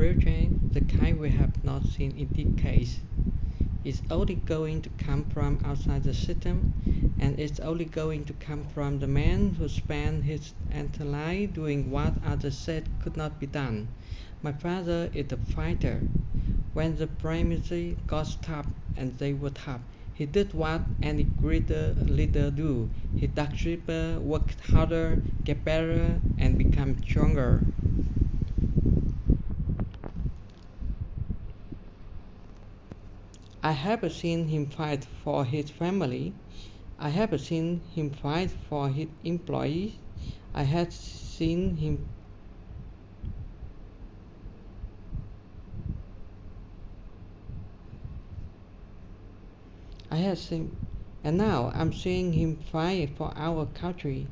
real change, the kind we have not seen in decades, is only going to come from outside the system, and it's only going to come from the man who spent his entire life doing what others said could not be done. My father is a fighter. When the presidency got tough, and they were tough, he did what any great leader do. He dug deeper, worked harder, get better, and became stronger. I have seen him fight for his family. I have seen him fight for his employees. I have seen him I have seen and now I'm seeing him fight for our country.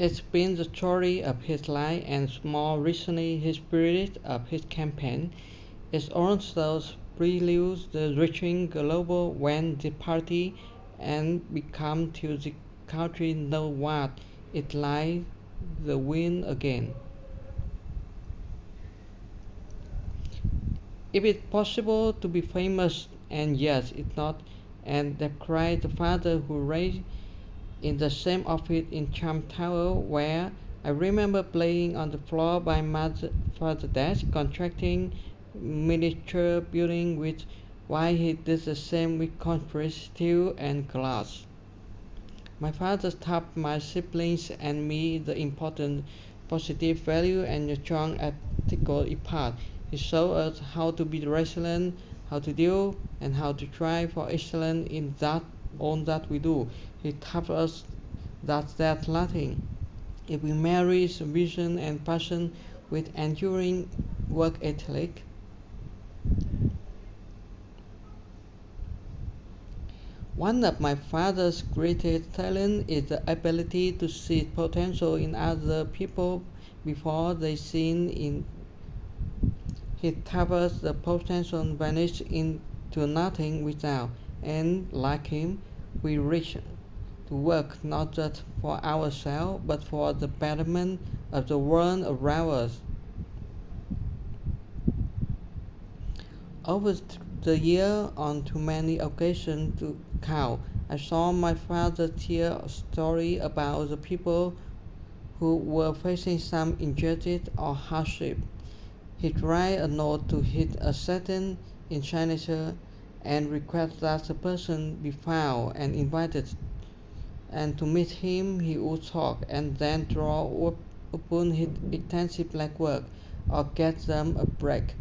It's been the story of his life and more recently his spirit of his campaign. It's also preludes the reaching global when the party and become to the country know what it like the win again. If it's possible to be famous, and yes, it's not, and they cried the father who raised in the same office in Trump Tower where I remember playing on the floor by my father's desk, contracting miniature building with why he did the same with concrete, steel and glass. My father taught my siblings and me the important positive value and the strong ethical part. He showed us how to be resilient, how to deal, and how to try for excellence in that all that we do. He taught us that nothing. If we marry vision and passion with enduring work ethic, one of my father's greatest talents is the ability to see potential in other people before they see in he covers the potential vanish into nothing without, and like him, we reach to work not just for ourselves but for the betterment of the world around us. Over the year, on too many occasions to count, I saw my father tell a story about the people who were facing some injustice or hardship. He write a note to hit a certain signature and request that the person be found and invited. And to meet him, he would talk and then draw up upon his extensive black work or get them a break.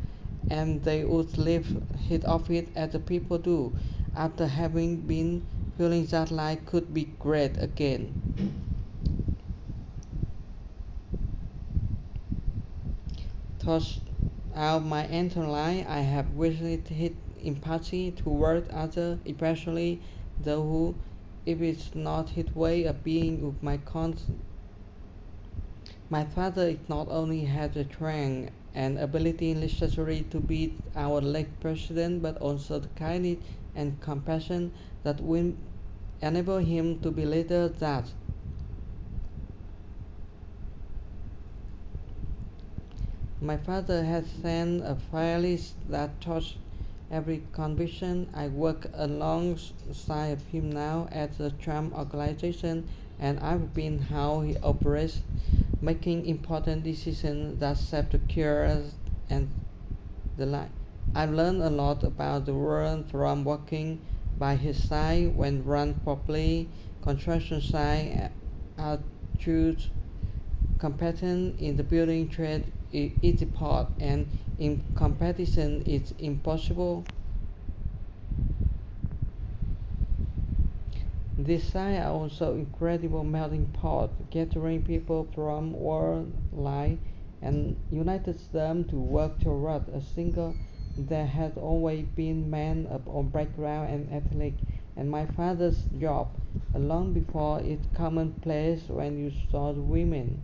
And they would leave his office as the people do, after having been feeling that life could be great again. Throughout my entire life, I have visited empathy toward others, especially those who, if it's not his way of being with my father not only had the strength and ability necessary to be our late president, but also the kindness and compassion that will enable him to be leader that my father has sent a filelist that touched every conviction. I work alongside him now at the Trump organization, and I've been how he operates, making important decisions that shape the cures and the life. I've learned a lot about the world from working by his side when run properly, construction site, attitude, competent in the building trade is easy part, and in competition it's impossible. This site are also incredible melting pot, gathering people from worldwide and united them to work toward a single. There had always been men of all background and ethnic, and my father's job, long before it's commonplace when you saw the women.